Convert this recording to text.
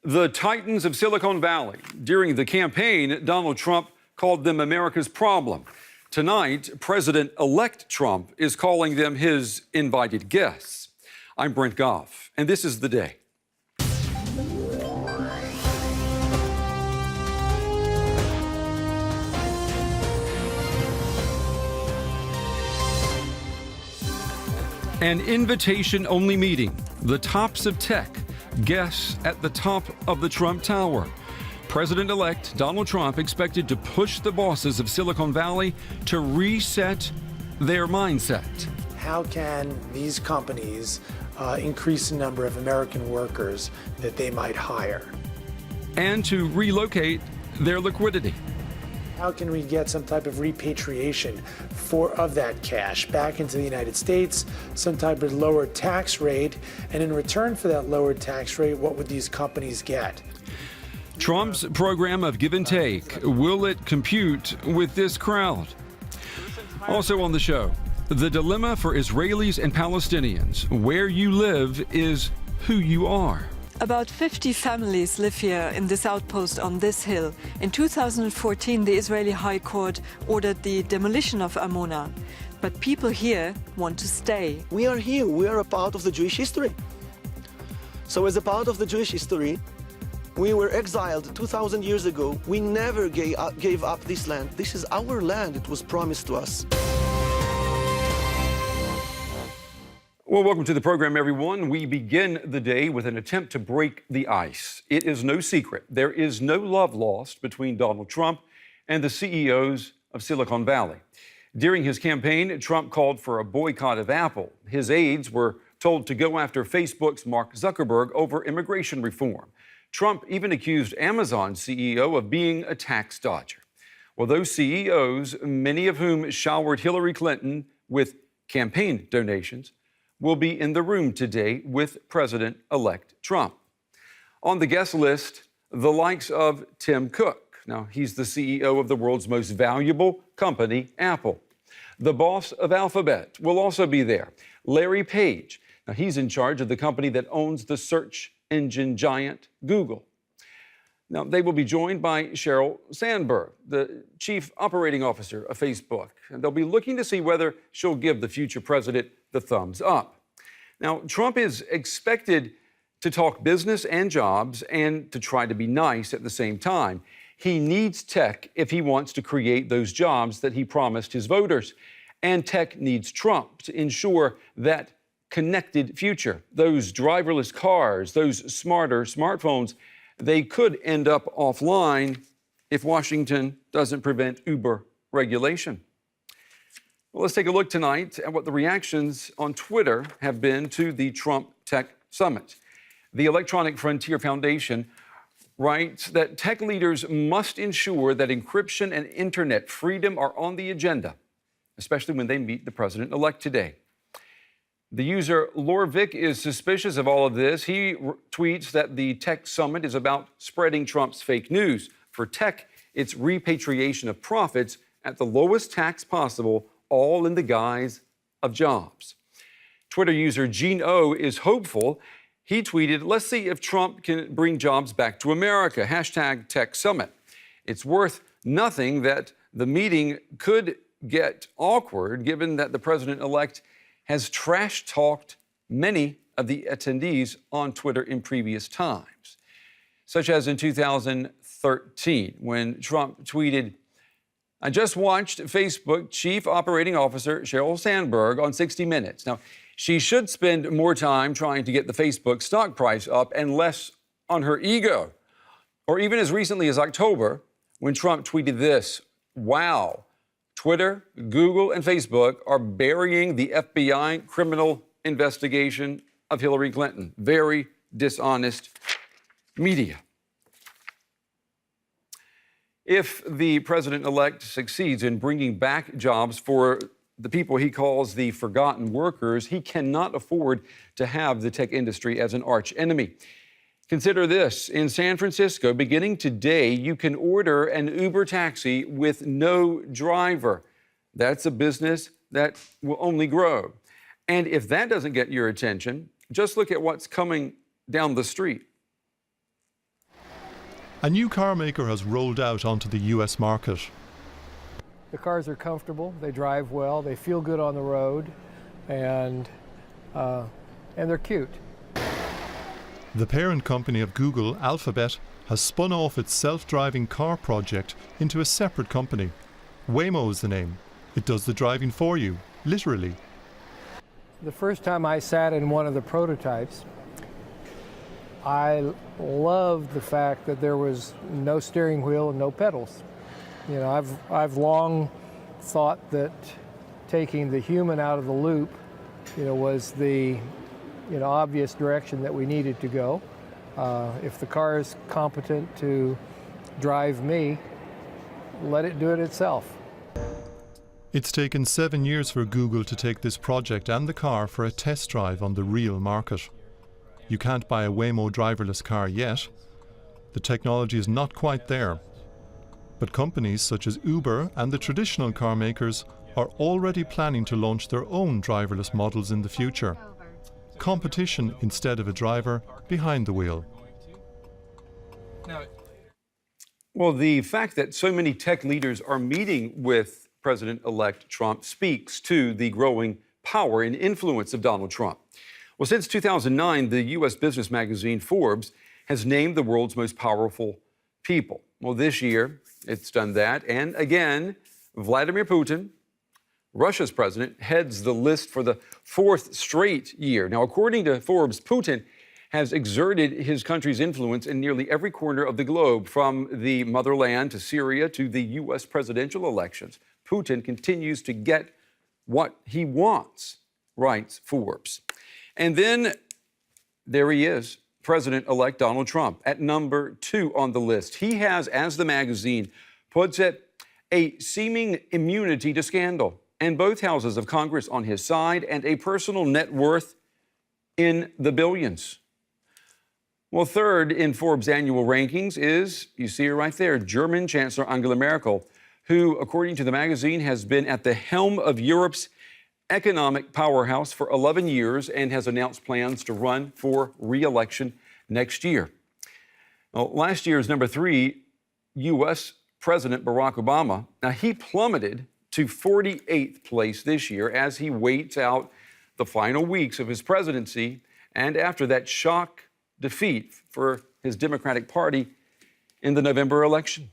The titans of Silicon Valley. During the campaign, Donald Trump called them America's problem. Tonight, President-elect Trump is calling them his invited guests. I'm Brent Goff, and this is The Day. An invitation-only meeting. The tops of tech. Guests at the top of the Trump Tower. President-elect Donald Trump expected to push the bosses of Silicon Valley to reset their mindset. How can these companies increase the number of American workers that they might hire? And to relocate their liquidity. How can we get some type of repatriation of that cash back into the United States, some type of lower tax rate, and in return for that lower tax rate, what would these companies get? Trump's program of give and take, will it compute with this crowd? Also on the show, the dilemma for Israelis and Palestinians. Where you live is who you are. About 50 families live here in this outpost on this hill. In 2014, the Israeli High Court ordered the demolition of Amona. But people here want to stay. We are here. We are a part of the Jewish history. So as a part of the Jewish history, we were exiled 2,000 years ago. We never gave up this land. This is our land. It was promised to us. Well, welcome to the program, everyone. We begin the day with an attempt to break the ice. It is no secret. There is no love lost between Donald Trump and the CEOs of Silicon Valley. During his campaign, Trump called for a boycott of Apple. His aides were told to go after Facebook's Mark Zuckerberg over immigration reform. Trump even accused Amazon's CEO of being a tax dodger. Well, those CEOs, many of whom showered Hillary Clinton with campaign donations, will be in the room today with President-elect Trump. On the guest list, the likes of Tim Cook. Now, he's the CEO of the world's most valuable company, Apple. The boss of Alphabet will also be there, Larry Page. Now, he's in charge of the company that owns the search engine giant Google. Now, they will be joined by Sheryl Sandberg, the chief operating officer of Facebook. And they'll be looking to see whether she'll give the future president the thumbs up. Now, Trump is expected to talk business and jobs and to try to be nice at the same time. He needs tech if he wants to create those jobs that he promised his voters. And tech needs Trump to ensure that connected future. Those driverless cars, those smarter smartphones, they could end up offline if Washington doesn't prevent Uber regulation. Well, let's take a look tonight at what the reactions on Twitter have been to the Trump Tech Summit. The Electronic Frontier Foundation writes that tech leaders must ensure that encryption and internet freedom are on the agenda, especially when they meet the president-elect today. The user Lorvik is suspicious of all of this. He tweets that the tech summit is about spreading Trump's fake news. For tech, it's repatriation of profits at the lowest tax possible, all in the guise of jobs. Twitter user Gene O is hopeful. He tweeted, "Let's see if Trump can bring jobs back to America. #TechSummit. It's worth nothing that the meeting could get awkward, given that the president-elect has trash-talked many of the attendees on Twitter in previous times, such as in 2013, when Trump tweeted, I just watched Facebook Chief Operating Officer Sheryl Sandberg on 60 Minutes. Now, she should spend more time trying to get the Facebook stock price up and less on her ego. Or even as recently as October, when Trump tweeted this, wow, Twitter, Google, and Facebook are burying the FBI criminal investigation of Hillary Clinton. Very dishonest media. If the president-elect succeeds in bringing back jobs for the people he calls the forgotten workers, he cannot afford to have the tech industry as an arch enemy. Consider this. In San Francisco, beginning today, you can order an Uber taxi with no driver. That's a business that will only grow. And if that doesn't get your attention, just look at what's coming down the street. A new car maker has rolled out onto the US market. The cars are comfortable, they drive well, they feel good on the road, and they're cute. The parent company of Google, Alphabet, has spun off its self-driving car project into a separate company. Waymo is the name. It does the driving for you, literally. The first time I sat in one of the prototypes, I loved the fact that there was no steering wheel and no pedals. You know, I've long thought that taking the human out of the loop, you know, was the obvious direction that we needed to go. If the car is competent to drive me, let it do it itself. It's taken 7 years for Google to take this project and the car for a test drive on the real market. You can't buy a Waymo driverless car yet. The technology is not quite there. But companies such as Uber and the traditional car makers are already planning to launch their own driverless models in the future. Competition instead of a driver behind the wheel. Well, the fact that so many tech leaders are meeting with President-elect Trump speaks to the growing power and influence of Donald Trump. Well, since 2009, the U.S. business magazine Forbes has named the world's most powerful people. Well, this year, it's done that. And again, Vladimir Putin, Russia's president, heads the list for the fourth straight year. Now, according to Forbes, Putin has exerted his country's influence in nearly every corner of the globe, from the motherland to Syria to the U.S. presidential elections. Putin continues to get what he wants, writes Forbes. And then there he is, President-elect Donald Trump, at number 2 on the list. He has, as the magazine puts it, a seeming immunity to scandal, and both houses of Congress on his side, and a personal net worth in the billions. Well, third in Forbes' annual rankings is, you see her right there, German Chancellor Angela Merkel, who, according to the magazine, has been at the helm of Europe's economic powerhouse for 11 years and has announced plans to run for re-election next year. Well, last year's number 3, U.S. President Barack Obama, now he plummeted to 48th place this year as he waits out the final weeks of his presidency and after that shock defeat for his Democratic Party in the November election.